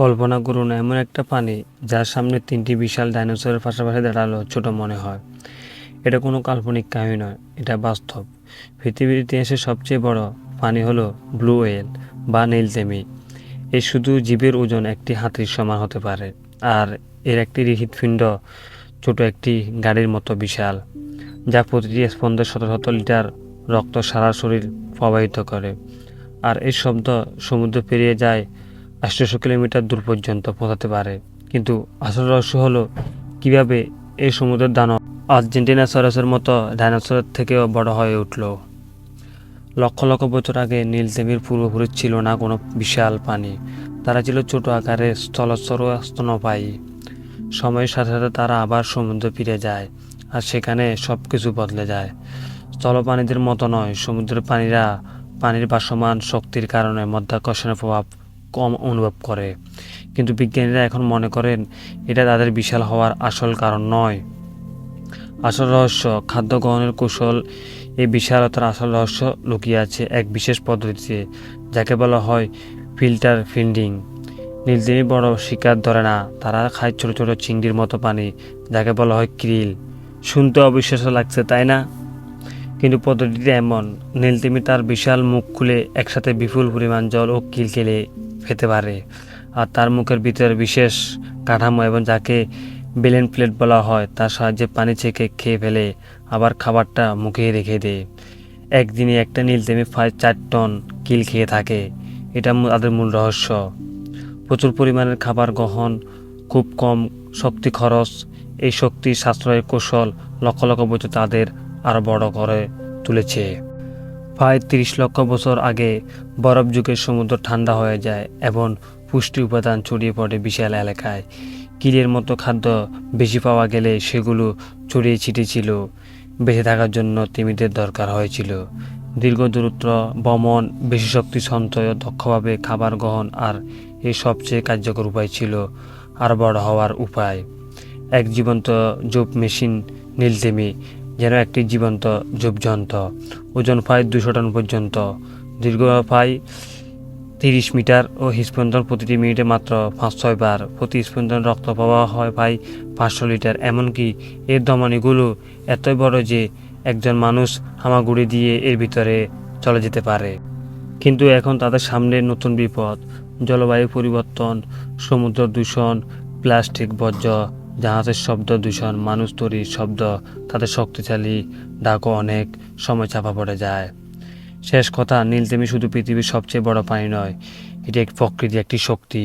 কল্পনা করুন এমন একটা পানি যার সামনে তিনটি বিশাল ডাইনোসরের পাশাপাশি দাঁড়ালো ছোট মনে হয়। এটা কোনো কাল্পনিক কাহিনী নয়, এটা বাস্তব। পৃথিবীর ইতিহাসে সবচেয়ে বড় পানি হলো ব্লু ওয়েল বা নীলতিমি। এর শুধু জীবের ওজন একটি হাতির সমান হতে পারে, আর এর একটি হৃৎপিণ্ড ছোট একটি গাড়ির মতো বিশাল, যা প্রতিটি স্পন্দে শত শত লিটার রক্ত সারা শরীর প্রবাহিত করে। আর এই শব্দ সমুদ্র পেরিয়ে যায় 800 কিলোমিটার দূর পর্যন্ত পৌঁছাতে পারে। কিন্তু আসল রহস্য হলো কিভাবে এই সমুদ্রের দানব আর্জেন্টিনোসরাসের মতো ডাইনোসরের থেকেও বড় হয়ে উঠল। লক্ষ লক্ষ বছর আগে নীলতিমির পূর্বপুরুষ ছিল না কোনো বিশাল পানি, তারা ছিল ছোট আকারের স্থলচর স্তন্যপায়ী। সময়ের সাথে সাথে তারা আবার সমুদ্রে ফিরে যায়, আর সেখানে সব কিছু বদলে যায়। স্থলপ্রাণীদের মতো নয়, সমুদ্রের প্রাণীরা পানির ভাসমান শক্তির কারণে মাধ্যাকর্ষণের প্রভাব কম অনুভব করে। কিন্তু বিজ্ঞানীরা এখন মনে করেন এটা তাদের বিশাল হওয়ার আসল কারণ নয়। আসল রহস্য খাদ্য গ্রহণের কৌশল। এই বিশালতার আসল রহস্য লুকিয়ে আছে এক বিশেষ পদ্ধতিতে, যাকে বলা হয় ফিল্টার ফিডিং। নীলতিমি বড় শিকার ধরে না, তারা খায় ছোট ছোট চিংড়ির মতো পানি, যাকে বলা হয় ক্রিল। শুনতে অবিশ্বাস্য লাগছে, তাই না? কিন্তু পদ্ধতিটি এমন, নীলতিমি তার বিশাল মুখ খুলে একসাথে বিপুল পরিমাণ জল ও কিল খেলে খেতে পারে। আর তার মুখের ভিতরে বিশেষ কাঠামো, এবং যাকে বেলেন প্লেট বলা হয়, তার সাহায্যে পানি ছেঁকে খেয়ে ফেলে, আবার খাবারটা মুখে রেখে দেয়। একদিনে একটা নীলতিমি প্রায় 4 টন কিল খেয়ে থাকে। এটা তাদের মূল রহস্য। প্রচুর পরিমাণের খাবার গ্রহণ, খুব কম শক্তি খরচ। এই শক্তি সাশ্রয়ের কৌশল লক্ষ লক্ষ বছর তাদের আরও বড় করে তুলেছে। প্রায় 30 লক্ষ বছর আগে বরফ যুগের সমুদ্র ঠান্ডা হয়ে যায় এবং পুষ্টি উপাদান ছড়িয়ে পড়ে বিশাল এলাকায়। কিলের মতো খাদ্য বেশি পাওয়া গেলে সেগুলো ছড়িয়ে ছিটিয়ে ছিল। বেঁচে থাকার জন্য তিমিদের দরকার হয়েছিল দীর্ঘ দূরত্ব ভ্রমণ, বেশি শক্তি সঞ্চয়, দক্ষভাবে খাবার গ্রহণ, আর এই সবচেয়ে কার্যকর উপায় ছিল আর বড় হওয়ার উপায়। এক জীবন্ত জুপ মেশিন নীলতিমি যেন একটি জীবন্ত জুপযন্ত্র। ওজন প্রায় 200 টন পর্যন্ত, দীর্ঘ প্রায় 30 মিটার ও হৃৎস্পন্দন প্রতিটি মিনিটে মাত্র 5-6 বার। প্রতি স্পন্দন রক্ত প্রবাহ হয় প্রায় 500 লিটার। এমনকি এর ধমনীগুলো এতই বড় যে একজন মানুষ হামাগুড়ি দিয়ে এর ভিতরে চলে যেতে পারে। কিন্তু এখন তাদের সামনে নতুন বিপদ: জলবায়ু পরিবর্তন, সমুদ্র দূষণ, প্লাস্টিক বর্জ্য, জাহাজের শব্দ দূষণ, মানুষ তৈরির শব্দ। তাদের শক্তিশালী ডাকও অনেক সময় চাপা পড়ে যায়। শেষ কথা, নীলতিমি শুধু পৃথিবীর সবচেয়ে বড় প্রাণী নয়, এটি এক প্রকৃতি, একটি শক্তি।